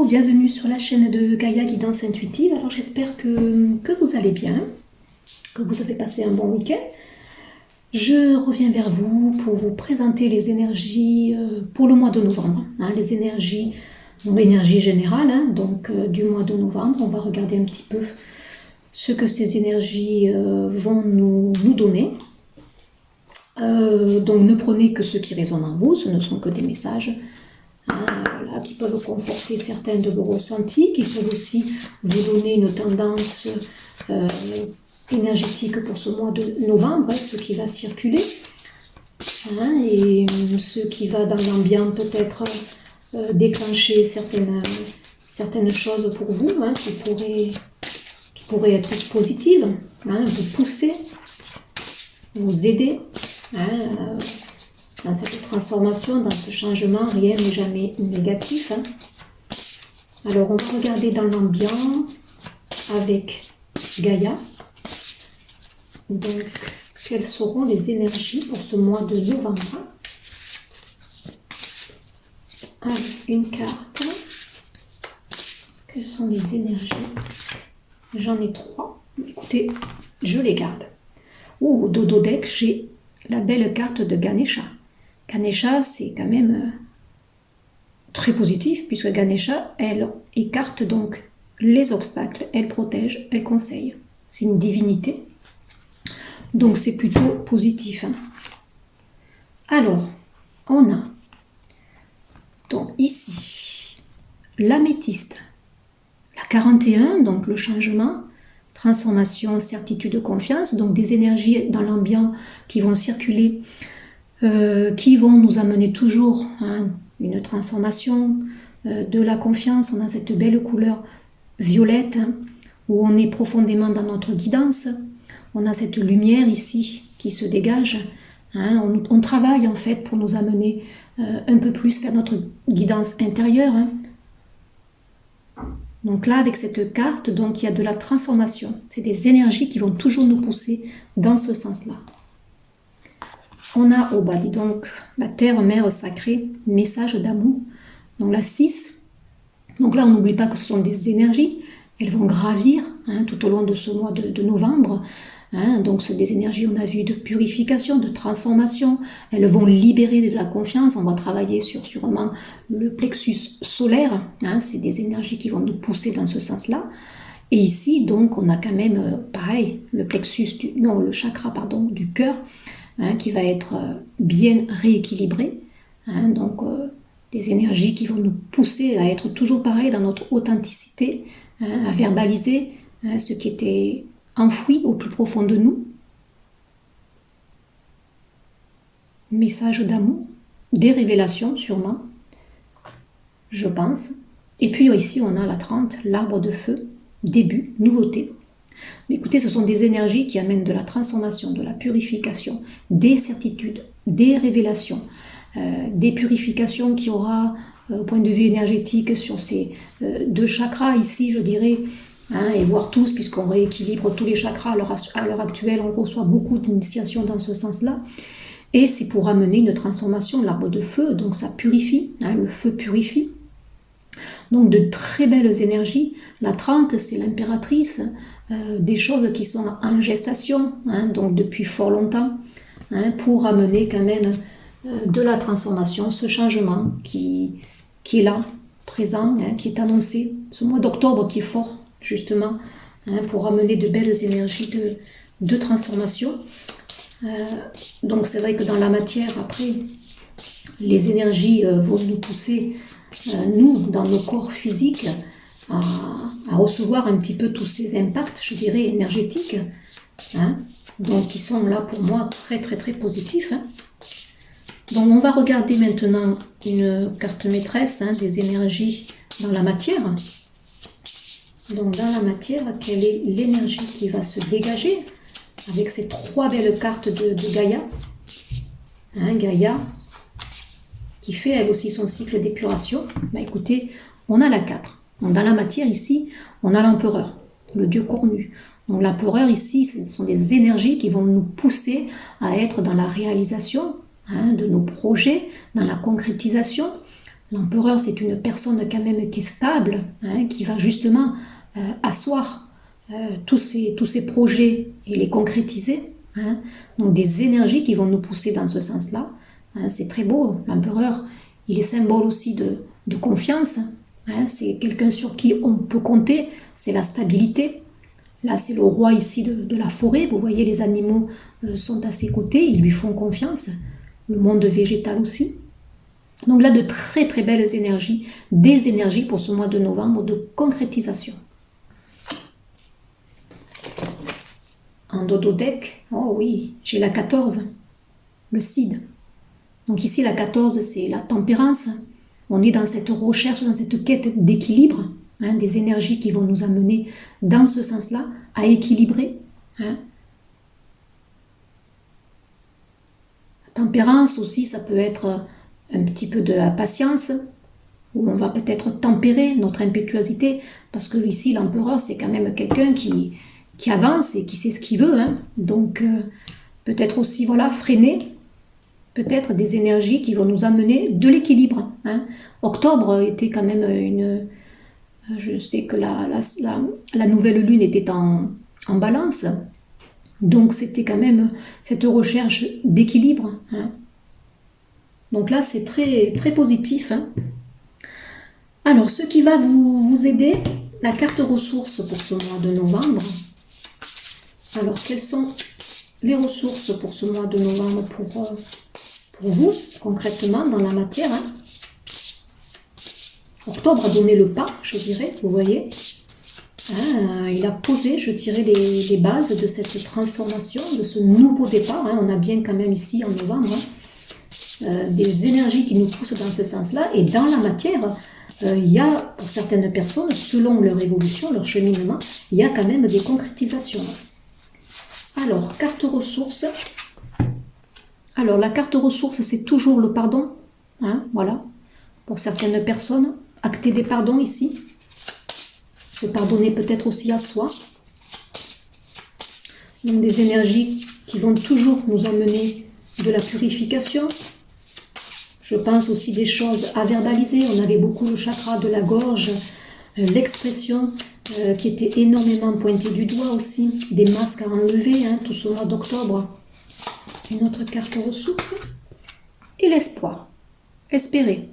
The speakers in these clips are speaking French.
Bienvenue sur la chaîne de Gaïa Guidance Intuitive. Alors j'espère que vous allez bien, que vous avez passé un bon week-end. Je reviens vers vous pour vous présenter les énergies pour le mois de novembre. Les énergies, énergie générale, du mois de novembre. On va regarder un petit peu ce que ces énergies vont nous donner. Donc ne prenez que ce qui résonne en vous, ce ne sont que des messages. Voilà, qui peuvent conforter certains de vos ressentis, qui peuvent aussi vous donner une tendance énergétique pour ce mois de novembre, ce qui va circuler, et ce qui va dans l'ambiance peut-être déclencher certaines choses pour vous, qui pourraient être positives, vous pousser, vous aider. Dans cette transformation, dans ce changement, rien n'est jamais négatif. Alors, on va regarder dans l'ambiance avec Gaïa. Donc, quelles seront les énergies pour ce mois de novembre? Alors, une carte. Quelles sont les énergies? J'en ai 3. Écoutez, je les garde. Au dodo deck, j'ai la belle carte de Ganesha. Ganesha, c'est quand même très positif, puisque Ganesha, elle écarte donc les obstacles, elle protège, elle conseille. C'est une divinité, donc c'est plutôt positif. Alors, on a donc ici l'améthyste, la 41, donc le changement, transformation, certitude, confiance, donc des énergies dans l'ambiance qui vont circuler, qui vont nous amener toujours une transformation, de la confiance. On a cette belle couleur violette où on est profondément dans notre guidance. On a cette lumière ici qui se dégage. On travaille en fait pour nous amener un peu plus vers notre guidance intérieure. Donc là, avec cette carte, donc il y a de la transformation. C'est des énergies qui vont toujours nous pousser dans ce sens-là. On a au bas, donc la terre, mère sacrée, message d'amour. Donc la 6. Donc là, on n'oublie pas que ce sont des énergies. Elles vont gravir tout au long de ce mois de novembre. Donc c'est des énergies, on a vu, de purification, de transformation. Elles vont libérer de la confiance. On va travailler sur sûrement le plexus solaire. C'est des énergies qui vont nous pousser dans ce sens-là. Et ici, donc, on a quand même, pareil, le chakra du cœur, qui va être bien rééquilibré. Donc, des énergies qui vont nous pousser à être toujours pareil dans notre authenticité, à verbaliser ce qui était enfoui au plus profond de nous. Message d'amour, des révélations sûrement, je pense. Et puis ici, on a la 30, l'arbre de feu, début, nouveauté. Mais écoutez, ce sont des énergies qui amènent de la transformation, de la purification, des certitudes, des révélations, des purifications qui aura, au point de vue énergétique, sur ces 2 chakras ici, je dirais, et voir tous, puisqu'on rééquilibre tous les chakras à l'heure actuelle, on reçoit beaucoup d'initiations dans ce sens-là. Et c'est pour amener une transformation, l'arbre de feu, donc ça purifie, le feu purifie. Donc de très belles énergies. La 30, c'est l'impératrice, des choses qui sont en gestation, donc depuis fort longtemps, pour amener quand même de la transformation, ce changement qui est là, présent, qui est annoncé. Ce mois d'octobre qui est fort, justement, pour amener de belles énergies de transformation. Donc c'est vrai que dans la matière, après, les énergies vont nous pousser, nous, dans nos corps physiques, à recevoir un petit peu tous ces impacts, je dirais, énergétiques, donc qui sont là pour moi très très très positifs. Donc on va regarder maintenant une carte maîtresse, des énergies dans la matière. Donc dans la matière, quelle est l'énergie qui va se dégager avec ces 3 belles cartes de Gaïa. Gaïa qui fait elle aussi son cycle d'épuration. Écoutez, on a la 4. Donc dans la matière ici, on a l'empereur, le dieu cornu. Donc l'empereur ici, ce sont des énergies qui vont nous pousser à être dans la réalisation de nos projets, dans la concrétisation, L'empereur, c'est une personne quand même qui est stable, hein, qui va justement asseoir tous ces projets et les concrétiser. Hein. Donc des énergies qui vont nous pousser dans ce sens-là. Hein, c'est très beau. L'empereur, il est symbole aussi de confiance. Hein. C'est quelqu'un sur qui on peut compter. C'est la stabilité. Là, c'est le roi ici de la forêt. Vous voyez, les animaux sont à ses côtés. Ils lui font confiance. Le monde végétal aussi. Donc là, de très très belles énergies. Des énergies pour ce mois de novembre de concrétisation. En dododeck, oh oui, j'ai la 14, le Cid. Donc ici, la 14, c'est la tempérance. On est dans cette recherche, dans cette quête d'équilibre, hein, des énergies qui vont nous amener dans ce sens-là, à équilibrer. Hein. La tempérance aussi, ça peut être un petit peu de la patience, où on va peut-être tempérer notre impétuosité, parce que ici, l'empereur, c'est quand même quelqu'un qui avance et qui sait ce qu'il veut. Hein. Donc, peut-être aussi, voilà, freiner peut-être des énergies qui vont nous amener de l'équilibre. Hein. Octobre était quand même une... Je sais que la nouvelle lune était en balance. Donc, c'était quand même cette recherche d'équilibre. Hein. Donc là, c'est très, très positif. Hein. Alors, ce qui va vous aider, la carte ressources pour ce mois de novembre. Alors, quelles sont les ressources pour ce mois de novembre pour vous, concrètement, dans la matière. Hein. Octobre a donné le pas, je dirais, vous voyez. Hein, il a posé, je dirais, les bases de cette transformation, de ce nouveau départ. Hein. On a bien quand même ici, en novembre, des énergies qui nous poussent dans ce sens-là. Et dans la matière, il y a, pour certaines personnes, selon leur évolution, leur cheminement, il y a quand même des concrétisations. Alors, carte ressources. Alors, la carte ressources, c'est toujours le pardon. Hein, voilà. Pour certaines personnes, acter des pardons ici. Se pardonner peut-être aussi à soi. Donc, des énergies qui vont toujours nous amener de la purification. Je pense aussi des choses à verbaliser. On avait beaucoup le chakra de la gorge, l'expression qui était énormément pointée du doigt aussi. Des masques à enlever, hein, tout ce mois d'octobre. Une autre carte ressources. Et l'espoir. Espérer.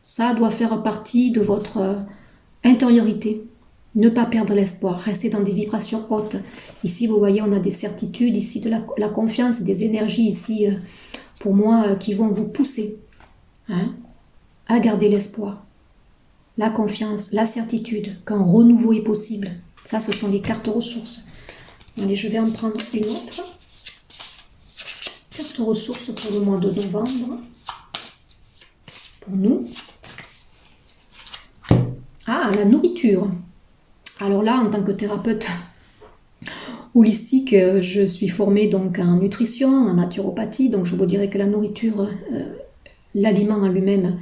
Ça doit faire partie de votre intériorité. Ne pas perdre l'espoir. Rester dans des vibrations hautes. Ici, vous voyez, on a des certitudes. Ici, de la confiance, des énergies ici, pour moi, qui vont vous pousser. Hein, à garder l'espoir, la confiance, la certitude qu'un renouveau est possible. Ça, ce sont les cartes ressources. Allez, je vais en prendre une autre. Carte ressources pour le mois de novembre. Pour nous. Ah, la nourriture. Alors là, en tant que thérapeute holistique, je suis formée donc en nutrition, en naturopathie. Donc, je vous dirais que la nourriture... l'aliment en lui-même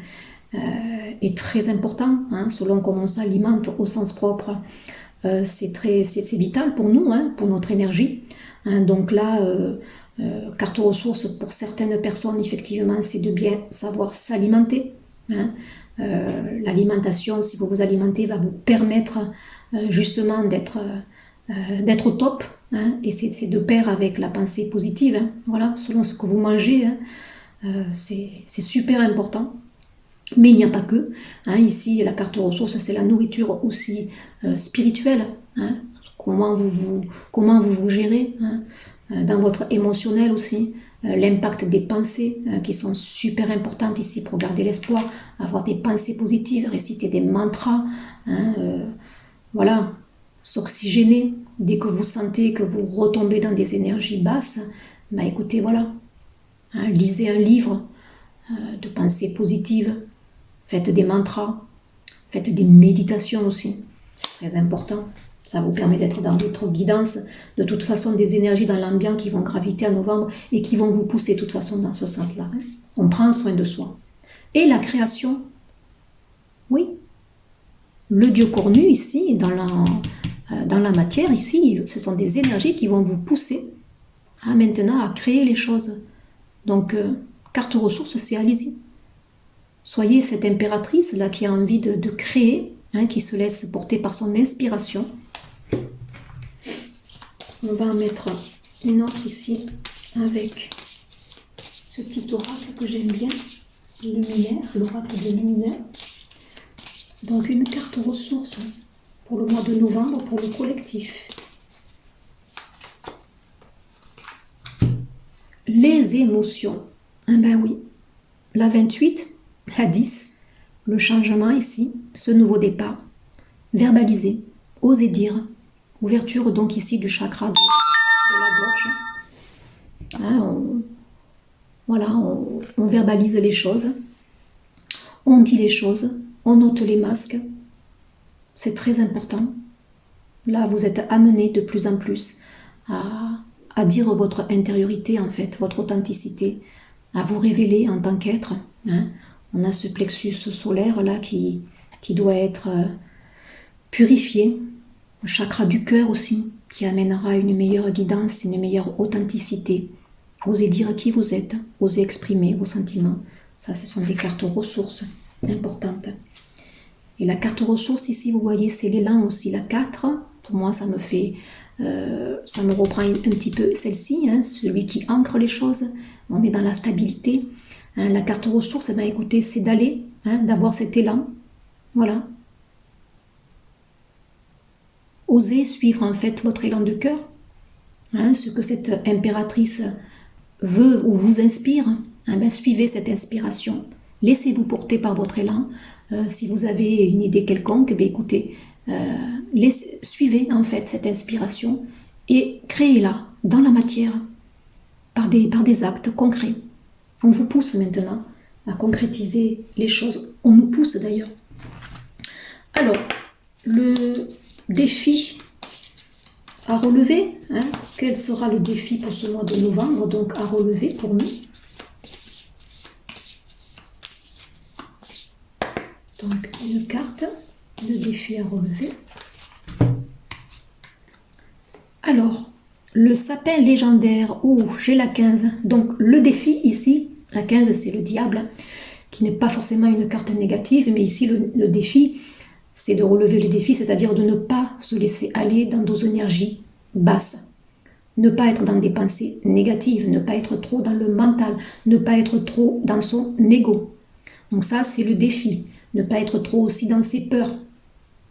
est très important, hein, selon comment on s'alimente au sens propre. C'est vital pour nous, hein, pour notre énergie. Hein, donc là, carte ressources pour certaines personnes, effectivement, c'est de bien savoir s'alimenter. Hein. L'alimentation, si vous vous alimentez, va vous permettre justement d'être au top. Hein, et c'est de pair avec la pensée positive. Hein, voilà, selon ce que vous mangez. Hein. C'est super important, mais il n'y a pas que. Hein, ici, la carte ressources, c'est la nourriture aussi spirituelle. Hein, comment vous gérez, hein, dans votre émotionnel aussi. L'impact des pensées qui sont super importantes ici pour garder l'espoir, avoir des pensées positives, réciter des mantras. Hein, voilà, s'oxygéner. Dès que vous sentez que vous retombez dans des énergies basses, bah écoutez, voilà. Hein, lisez un livre de pensée positive, faites des mantras, faites des méditations aussi, c'est très important. Ça vous permet d'être dans votre guidance. De toute façon, des énergies dans l'ambiance qui vont graviter en novembre et qui vont vous pousser de toute façon dans ce sens-là. Hein. On prend soin de soi. Et la création, oui. Le dieu cornu ici, dans la matière, ici, ce sont des énergies qui vont vous pousser maintenant à créer les choses. Donc, carte ressources, c'est allez-y. Soyez cette impératrice là qui a envie de créer, hein, qui se laisse porter par son inspiration. On va en mettre une autre ici avec ce petit oracle que j'aime bien, luminaire, l'oracle de luminaire. Donc une carte ressource pour le mois de novembre pour le collectif. Les émotions. Ah ben oui, la 28, la 10, le changement ici, ce nouveau départ. Verbaliser, oser dire. Ouverture donc ici du chakra de la gorge. Hein, voilà, on verbalise les choses, on dit les choses, on ôte les masques. C'est très important. Là, vous êtes amené de plus en plus à dire votre intériorité, en fait, votre authenticité, à vous révéler en tant qu'être. Hein. On a ce plexus solaire là qui doit être purifié. Le chakra du cœur aussi, qui amènera une meilleure guidance, une meilleure authenticité. Osez dire qui vous êtes, osez exprimer vos sentiments. Ça, ce sont des cartes ressources importantes. Et la carte ressource ici, vous voyez, c'est l'élan aussi, la 4. Pour moi, ça me fait, ça me reprend un petit peu celle-ci, hein, celui qui ancre les choses. On est dans la stabilité. Hein, la carte ressource, eh bien, écoutez, c'est d'aller, hein, d'avoir cet élan. Voilà. Osez suivre en fait votre élan de cœur, hein, ce que cette impératrice veut ou vous inspire, hein, ben, suivez cette inspiration. Laissez-vous porter par votre élan. Si vous avez une idée quelconque, ben, écoutez, suivez en fait cette inspiration et créez-la dans la matière par des actes concrets. On vous pousse maintenant à concrétiser les choses. On nous pousse d'ailleurs. Alors, le défi à relever, hein, quel sera le défi pour ce mois de novembre, donc à relever pour nous. Donc une carte, le défi à relever. Alors, le sapin légendaire, j'ai la 15. Donc le défi ici, la 15 c'est le diable, qui n'est pas forcément une carte négative, mais ici le défi, c'est de relever le défi, c'est-à-dire de ne pas se laisser aller dans nos énergies basses. Ne pas être dans des pensées négatives, ne pas être trop dans le mental, ne pas être trop dans son ego. Donc ça, c'est le défi. Ne pas être trop aussi dans ses peurs.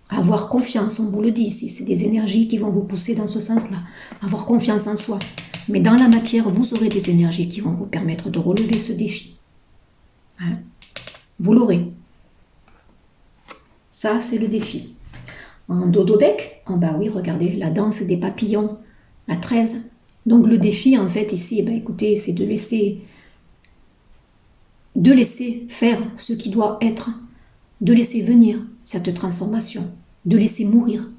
Avoir confiance, on vous le dit ici, c'est des énergies qui vont vous pousser dans ce sens-là. Avoir confiance en soi. Mais dans la matière, vous aurez des énergies qui vont vous permettre de relever ce défi. Hein? Vous l'aurez. Ça, c'est le défi. En dodo-deck, bah oui, regardez, la danse des papillons, la 13. Donc le défi, en fait, ici, écoutez, c'est de laisser faire ce qui doit être, de laisser venir cette transformation, de laisser mourir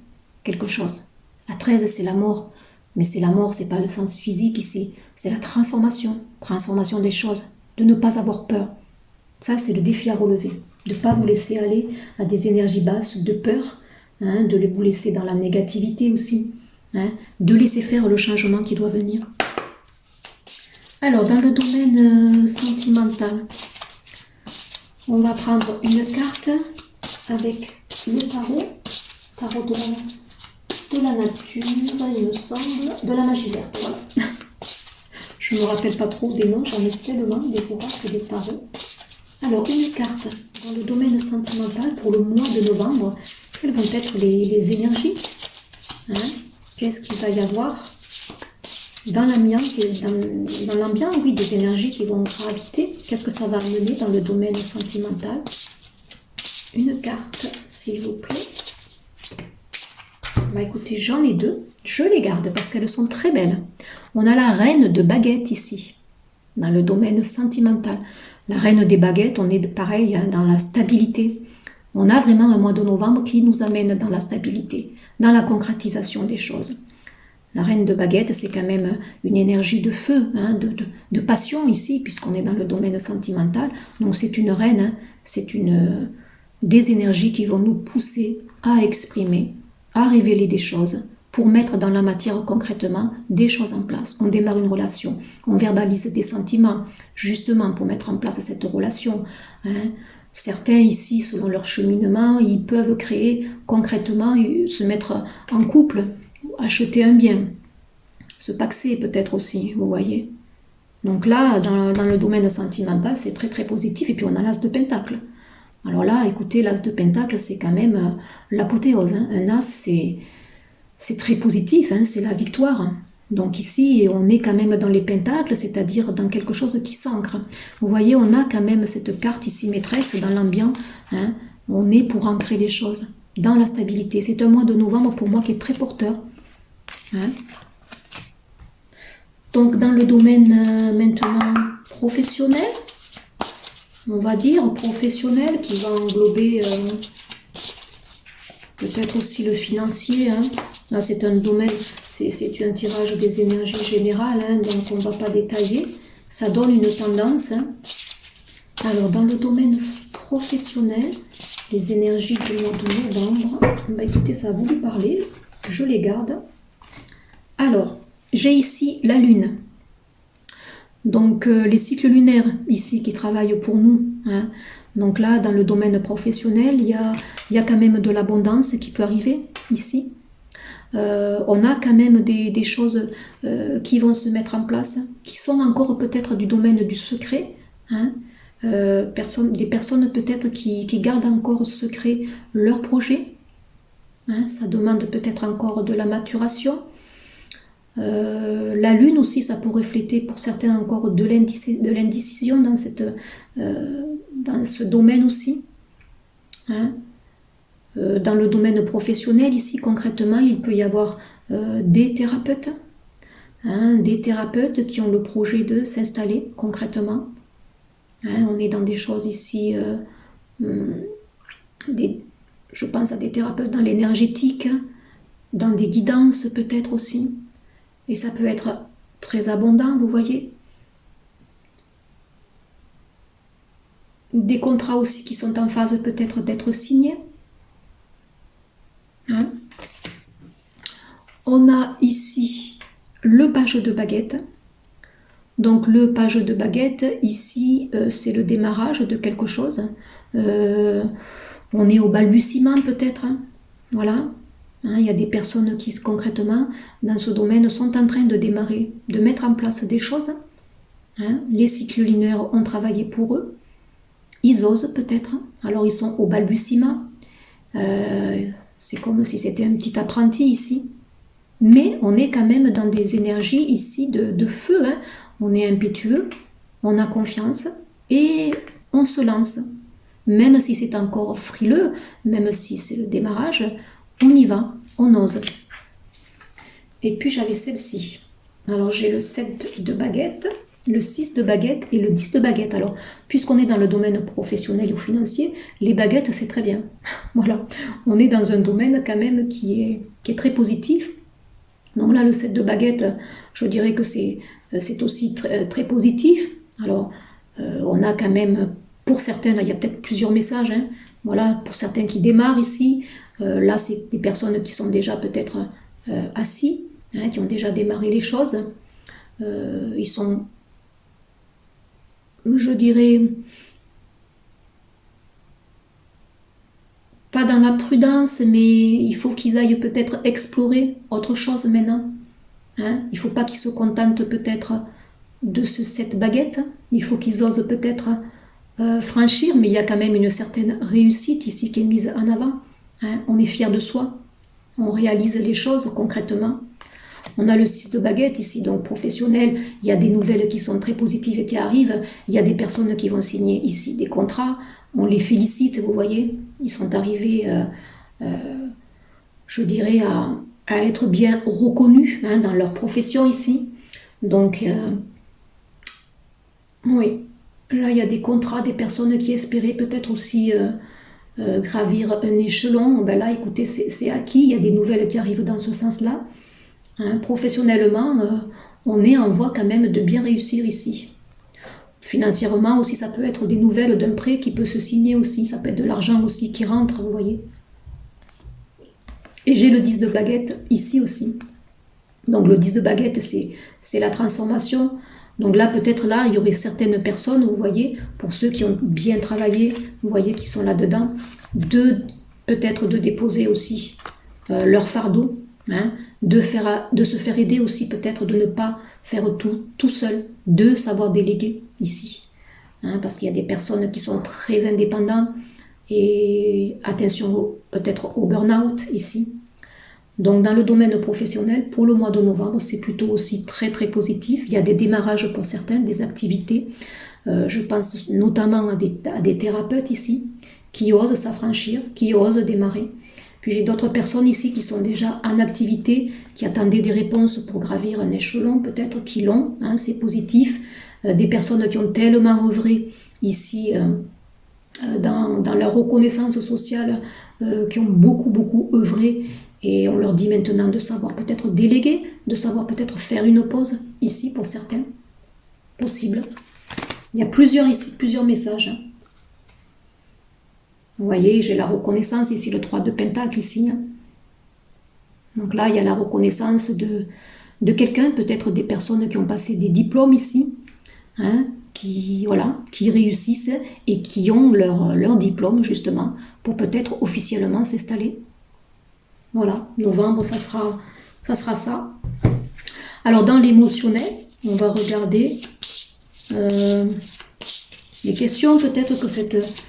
quelque chose. La 13, c'est la mort, mais c'est la mort, c'est pas le sens physique ici, c'est la transformation des choses, de ne pas avoir peur. Ça, c'est le défi à relever, de ne pas vous laisser aller à des énergies basses de peur, hein, de vous laisser dans la négativité aussi, hein, de laisser faire le changement qui doit venir. Alors, dans le domaine sentimental, on va prendre une carte avec le tarot de la nature, il me semble, de la magie verte, voilà. Je ne me rappelle pas trop des noms, j'en ai tellement, des oracles, des tarots. Alors, une carte dans le domaine sentimental pour le mois de novembre, quelles vont être les énergies, hein? Qu'est-ce qu'il va y avoir dans l'ambiance, oui, des énergies qui vont graviter. Qu'est-ce que ça va amener dans le domaine sentimental? Une carte, s'il vous plaît. Bah écoutez, j'en ai deux. Je les garde parce qu'elles sont très belles. On a la reine de baguettes ici, dans le domaine sentimental. La reine des baguettes, on est pareil, hein, dans la stabilité. On a vraiment un mois de novembre qui nous amène dans la stabilité, dans la concrétisation des choses. La reine de baguette, c'est quand même une énergie de feu, hein, de passion ici, puisqu'on est dans le domaine sentimental. Donc c'est une reine, hein, c'est des énergies qui vont nous pousser à exprimer, à révéler des choses, pour mettre dans la matière concrètement des choses en place. On démarre une relation, on verbalise des sentiments, justement pour mettre en place cette relation. Hein. Certains ici, selon leur cheminement, ils peuvent créer concrètement, se mettre en couple, acheter un bien, se paxer peut-être aussi, vous voyez. Donc là, dans le domaine sentimental, c'est très très positif. Et puis on a l'as de pentacle. Alors là, écoutez, l'as de pentacle, c'est quand même l'apothéose. Hein. Un as, c'est très positif, hein, c'est la victoire. Donc ici, on est quand même dans les pentacles, c'est-à-dire dans quelque chose qui s'ancre. Vous voyez, on a quand même cette carte ici maîtresse dans l'ambiance. Hein. On est pour ancrer les choses dans la stabilité. C'est un mois de novembre pour moi qui est très porteur. Hein. Donc dans le domaine maintenant professionnel, on va dire professionnel, qui va englober peut-être aussi le financier. Hein. Là c'est un domaine, c'est un tirage des énergies générales, hein, donc on ne va pas détailler. Ça donne une tendance. Hein. Alors dans le domaine professionnel, les énergies du mois de novembre, bah, écoutez, ça va vous parler, je les garde. Alors, j'ai ici la Lune. Donc, les cycles lunaires ici qui travaillent pour nous. Hein. Donc là, dans le domaine professionnel, il y a quand même de l'abondance qui peut arriver ici. On a quand même des choses qui vont se mettre en place, qui sont encore peut-être du domaine du secret. Hein. Des personnes peut-être qui gardent encore secret leur projet. Hein. Ça demande peut-être encore de la maturation. La Lune aussi, ça peut refléter pour certains encore de l'indécision dans ce domaine aussi. Hein. Dans le domaine professionnel, ici concrètement, il peut y avoir des thérapeutes, hein, des thérapeutes qui ont le projet de s'installer concrètement. Hein, on est dans des choses ici, je pense à des thérapeutes dans l'énergétique, dans des guidances peut-être aussi. Et ça peut être très abondant, vous voyez. Des contrats aussi qui sont en phase peut-être d'être signés. Hein. On a ici le page de baguette. Donc le page de baguette, ici, c'est le démarrage de quelque chose. On est au balbutiement peut-être. Hein. Voilà. Il y a des personnes qui, concrètement, dans ce domaine, sont en train de démarrer, de mettre en place des choses. Hein. Les cycles lunaires ont travaillé pour eux. Ils osent peut-être. Alors, ils sont au balbutiement. C'est comme si c'était un petit apprenti ici. Mais on est quand même dans des énergies ici de feu. Hein. On est impétueux, on a confiance et on se lance. Même si c'est encore frileux, même si c'est le démarrage, on y va, on ose. Et puis j'avais celle-ci. Alors j'ai le 7 de baguette, le 6 de baguette et le 10 de baguette. Alors, puisqu'on est dans le domaine professionnel ou financier, les baguettes, c'est très bien. Voilà, on est dans un domaine quand même qui est très positif. Donc là, le 7 de baguette, je dirais que c'est aussi très, très positif. Alors, on a quand même, pour certains, là, il y a peut-être plusieurs messages. Hein. Voilà, pour certains qui démarrent ici, là, c'est des personnes qui sont déjà peut-être assis, hein, qui ont déjà démarré les choses. Ils sont, je dirais, pas dans la prudence, mais il faut qu'ils aillent peut-être explorer autre chose maintenant. Hein. Il ne faut pas qu'ils se contentent peut-être de cette baguette. Il faut qu'ils osent peut-être franchir, mais il y a quand même une certaine réussite ici qui est mise en avant. Hein. On est fier de soi. On réalise les choses concrètement. On a le 6 de baguette ici, donc professionnel. Il y a des nouvelles qui sont très positives et qui arrivent. Il y a des personnes qui vont signer ici des contrats. On les félicite, vous voyez. Ils sont arrivés, je dirais, à être bien reconnus, hein, dans leur profession ici. Donc, oui. Là, il y a des contrats, des personnes qui espéraient peut-être aussi gravir un échelon. Ben là, écoutez, c'est acquis. Il y a des nouvelles qui arrivent dans ce sens-là. Hein, professionnellement, on est en voie quand même de bien réussir ici. Financièrement aussi, ça peut être des nouvelles d'un prêt qui peut se signer aussi. Ça peut être de l'argent aussi qui rentre, vous voyez. Et j'ai le 10 de baguette ici aussi. Donc le 10 de baguette, c'est la transformation. Donc là, peut-être là, il y aurait certaines personnes, vous voyez, pour ceux qui ont bien travaillé, vous voyez, qui sont là-dedans, peut-être de déposer aussi leur fardeau, hein, de se faire aider aussi, peut-être de ne pas faire tout seul, de savoir déléguer ici. Hein, parce qu'il y a des personnes qui sont très indépendantes et attention peut-être au burn-out ici. Donc dans le domaine professionnel, pour le mois de novembre, c'est plutôt aussi très très positif. Il y a des démarrages pour certains, des activités. Je pense notamment à des thérapeutes ici qui osent s'affranchir, qui osent démarrer. Puis j'ai d'autres personnes ici qui sont déjà en activité, qui attendaient des réponses pour gravir un échelon, peut-être qui l'ont, hein, c'est positif. Des personnes qui ont tellement œuvré ici dans leur reconnaissance sociale, qui ont beaucoup œuvré, et on leur dit maintenant de savoir peut-être déléguer, de savoir peut-être faire une pause ici pour certains, possible. Il y a plusieurs messages. Vous voyez, j'ai la reconnaissance ici, le 3 de Pentacle ici. Donc là, il y a la reconnaissance de quelqu'un, peut-être des personnes qui ont passé des diplômes ici, hein, qui réussissent et qui ont leur diplôme justement pour peut-être officiellement s'installer. Voilà, novembre, ça sera ça. Alors dans l'émotionnel, on va regarder les questions peut-être que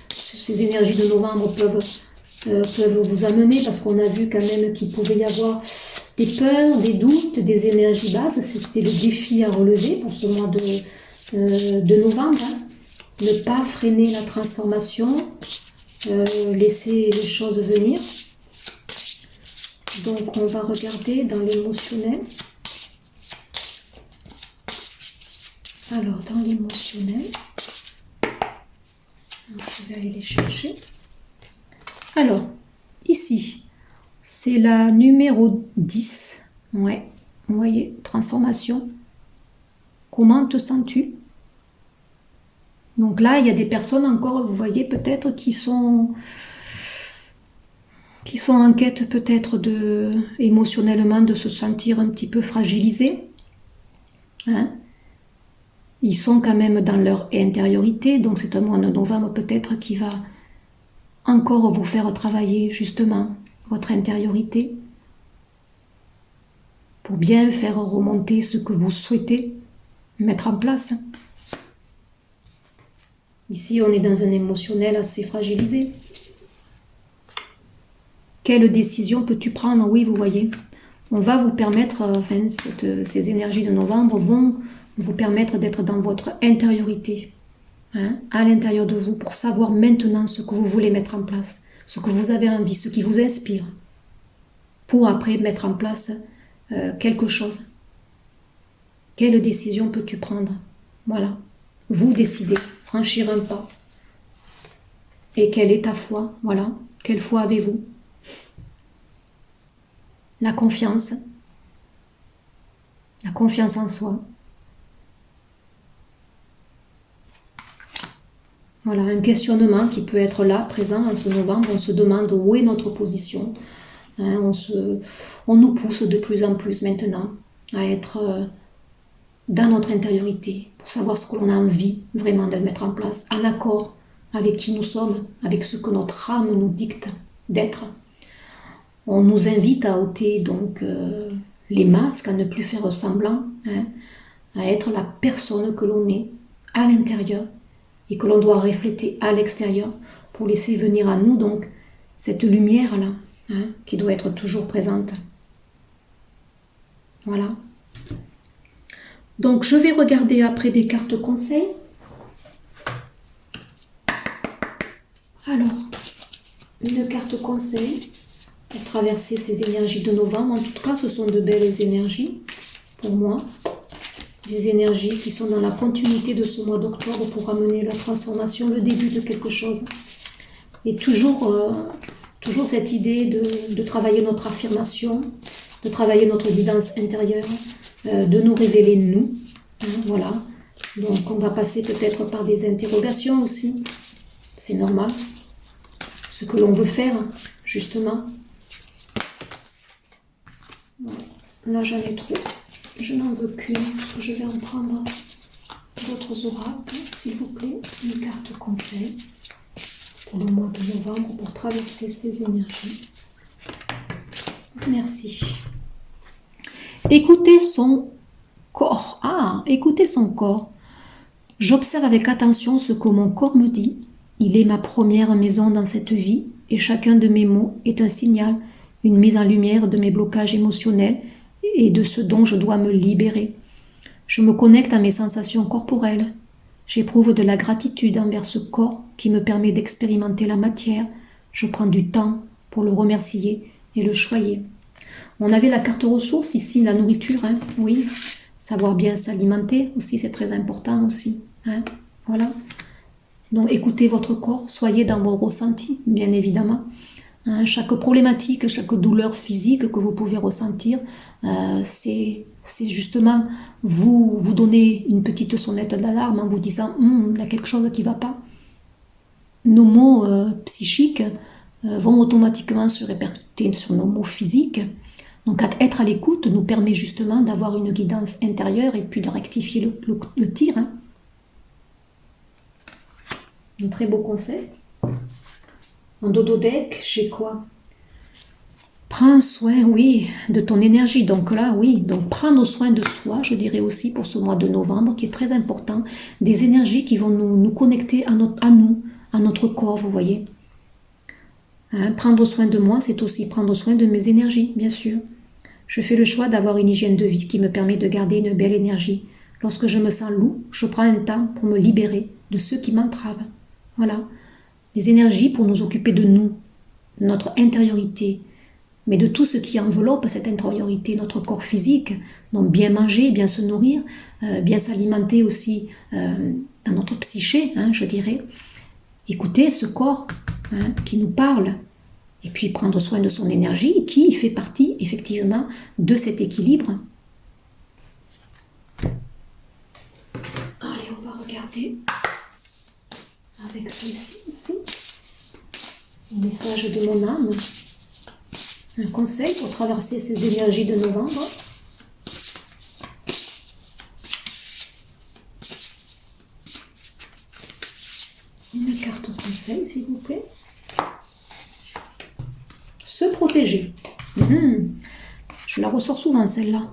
ces énergies de novembre peuvent vous amener, parce qu'on a vu quand même qu'il pouvait y avoir des peurs, des doutes, des énergies basses. C'était le défi à relever pour ce mois de novembre. Hein. Ne pas freiner la transformation, laisser les choses venir. Donc on va regarder dans l'émotionnel. Alors dans l'émotionnel, je vais aller les chercher. Alors, ici, c'est la numéro 10. Ouais, vous voyez, transformation. Comment te sens-tu? Donc là, il y a des personnes encore, vous voyez, peut-être qui sont en quête peut-être émotionnellement de se sentir un petit peu fragilisés. Hein? Ils sont quand même dans leur intériorité, donc c'est un mois de novembre peut-être qui va encore vous faire travailler justement votre intériorité pour bien faire remonter ce que vous souhaitez mettre en place. Ici, on est dans un émotionnel assez fragilisé. Quelle décision peux-tu prendre? Oui, vous voyez, on va vous permettre, ces énergies de novembre vont vous permettre d'être dans votre intériorité, hein, à l'intérieur de vous, pour savoir maintenant ce que vous voulez mettre en place, ce que vous avez envie, ce qui vous inspire, pour après mettre en place quelque chose. Quelle décision peux-tu prendre? Voilà, vous décidez, franchir un pas. Et quelle est ta foi? Voilà, quelle foi avez-vous? La confiance en soi. Voilà, un questionnement qui peut être là, présent en ce novembre. On se demande où est notre position. Hein, on nous pousse de plus en plus maintenant à être dans notre intériorité, pour savoir ce que l'on a envie vraiment de mettre en place, en accord avec qui nous sommes, avec ce que notre âme nous dicte d'être. On nous invite à ôter donc les masques, à ne plus faire semblant, hein, à être la personne que l'on est à l'intérieur et que l'on doit refléter à l'extérieur pour laisser venir à nous donc cette lumière-là, hein, qui doit être toujours présente. Voilà. Donc je vais regarder après des cartes conseils. Alors, une carte conseil pour traverser ces énergies de novembre. En tout cas, ce sont de belles énergies pour moi. Des énergies qui sont dans la continuité de ce mois d'octobre pour amener la transformation, le début de quelque chose. Et toujours cette idée de travailler notre affirmation, de travailler notre guidance intérieure, de nous révéler nous. Hein, voilà. Donc on va passer peut-être par des interrogations aussi. C'est normal. Ce que l'on veut faire, justement. Là, j'en ai trop. Je n'en veux qu'une, parce que je vais en prendre autres oracles, s'il vous plaît, une carte conseil pour le mois de novembre pour traverser ces énergies. Merci. Écoutez son corps. Ah, écoutez son corps. J'observe avec attention ce que mon corps me dit. Il est ma première maison dans cette vie et chacun de mes mots est un signal, une mise en lumière de mes blocages émotionnels et de ce dont je dois me libérer. Je me connecte à mes sensations corporelles. J'éprouve de la gratitude envers ce corps qui me permet d'expérimenter la matière. Je prends du temps pour le remercier et le choyer. On avait la carte ressources ici, la nourriture, hein, oui. Savoir bien s'alimenter aussi, c'est très important aussi. Hein, voilà. Donc écoutez votre corps, soyez dans vos ressentis, bien évidemment. Hein, chaque problématique, chaque douleur physique que vous pouvez ressentir, c'est justement vous donner une petite sonnette d'alarme en vous disant il y a quelque chose qui ne va pas. Nos mots psychiques vont automatiquement se répercuter sur nos mots physiques. Donc être à l'écoute nous permet justement d'avoir une guidance intérieure et puis de rectifier le tir. Hein. Un très beau conseil. En dodo deck, j'ai quoi? Prends soin, oui, de ton énergie. Donc là, oui, donc prendre soin de soi, je dirais aussi pour ce mois de novembre, qui est très important. Des énergies qui vont nous connecter à nous, à notre corps, vous voyez. Hein, prendre soin de moi, c'est aussi prendre soin de mes énergies, bien sûr. Je fais le choix d'avoir une hygiène de vie qui me permet de garder une belle énergie. Lorsque je me sens lourd, je prends un temps pour me libérer de ceux qui m'entravent. Voilà. Les énergies pour nous occuper de nous, de notre intériorité, mais de tout ce qui enveloppe cette intériorité, notre corps physique. Donc bien manger, bien se nourrir, bien s'alimenter aussi dans notre psyché, hein, je dirais. Écouter ce corps qui nous parle. Et puis prendre soin de son énergie qui fait partie effectivement de cet équilibre. Allez, on va regarder avec celle-ci ici. Un message de mon âme. Un conseil pour traverser ces énergies de novembre. Une carte conseil, s'il vous plaît. Se protéger. Je la ressors souvent, celle-là.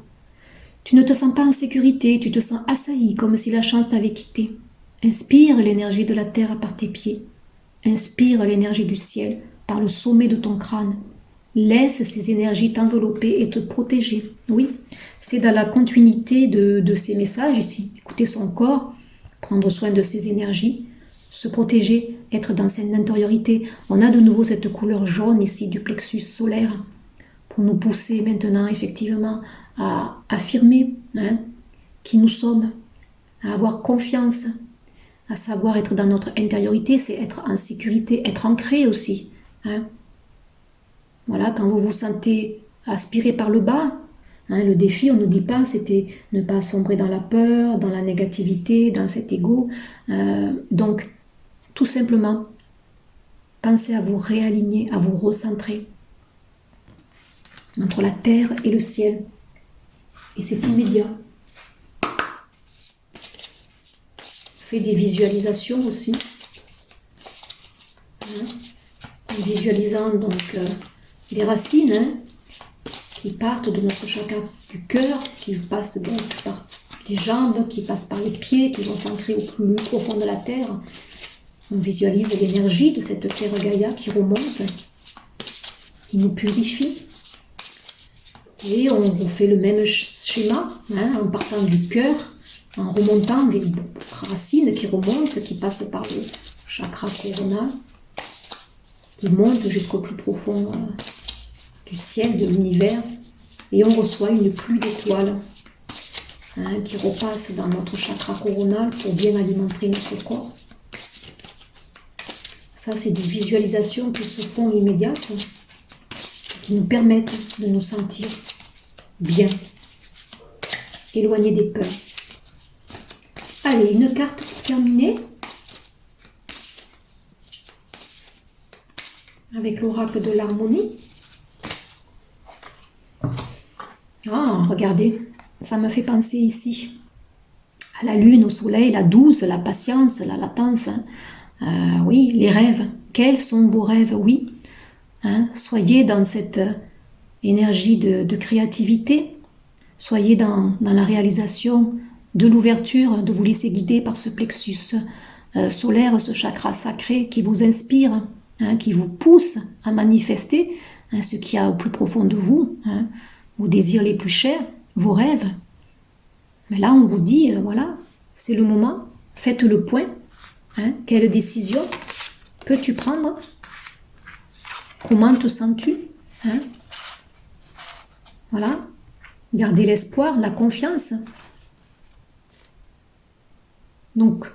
Tu ne te sens pas en sécurité, tu te sens assailli, comme si la chance t'avait quitté. Inspire l'énergie de la terre par tes pieds. Inspire l'énergie du ciel par le sommet de ton crâne. Laisse ces énergies t'envelopper et te protéger. Oui, c'est dans la continuité de ces messages ici. Écouter son corps, prendre soin de ses énergies, se protéger, être dans cette intériorité. On a de nouveau cette couleur jaune ici du plexus solaire pour nous pousser maintenant effectivement à affirmer qui nous sommes, à avoir confiance, à savoir être dans notre intériorité, c'est être en sécurité, être ancré aussi. Voilà, quand vous vous sentez aspiré par le bas, le défi, on n'oublie pas, c'était ne pas sombrer dans la peur, dans la négativité, dans cet ego. Donc, tout simplement, pensez à vous réaligner, à vous recentrer entre la terre et le ciel. Et c'est immédiat. Faites des visualisations aussi. En visualisant donc les racines qui partent de notre chakra du cœur, qui passent donc par les jambes, qui passent par les pieds, qui vont s'ancrer au plus profond de la terre. On visualise l'énergie de cette terre Gaïa qui remonte, qui nous purifie. Et on fait le même schéma, en partant du cœur, en remontant les racines qui remontent, qui passent par le chakra coronal, qui montent jusqu'au plus profond du ciel, de l'univers. Et on reçoit une pluie d'étoiles qui repasse dans notre chakra coronal pour bien alimenter notre corps. Ça, c'est des visualisations qui se font immédiates, qui nous permettent de nous sentir bien, éloignés des peurs. Allez, une carte pour terminer, avec l'oracle de l'harmonie. Ah, regardez, ça me fait penser ici à la lune, au soleil, la douce, la patience, la latence. Oui, les rêves. Quels sont vos rêves? Oui. Soyez dans cette énergie de créativité. Soyez dans la réalisation de l'ouverture, de vous laisser guider par ce plexus solaire, ce chakra sacré qui vous inspire, qui vous pousse à manifester ce qu'il y a au plus profond de vous, vos désirs les plus chers, vos rêves. Mais là, on vous dit, voilà, c'est le moment, faites le point. Quelle décision peux-tu prendre? Comment te sens-tu? Voilà. Gardez l'espoir, la confiance. Donc,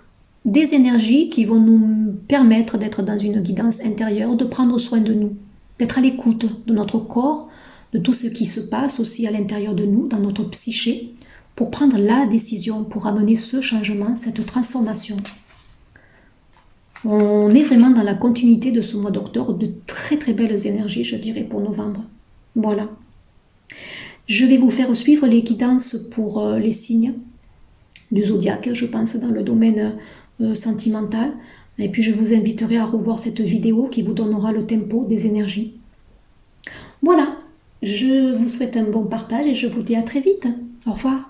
des énergies qui vont nous permettre d'être dans une guidance intérieure, de prendre soin de nous, d'être à l'écoute de notre corps, de tout ce qui se passe aussi à l'intérieur de nous, dans notre psyché, pour prendre la décision, pour amener ce changement, cette transformation. On est vraiment dans la continuité de ce mois d'octobre, de très très belles énergies, je dirais, pour novembre. Voilà. Je vais vous faire suivre les guidances pour les signes du zodiaque, je pense, dans le domaine sentimental. Et puis je vous inviterai à revoir cette vidéo qui vous donnera le tempo des énergies. Voilà, je vous souhaite un bon partage et je vous dis à très vite. Au revoir.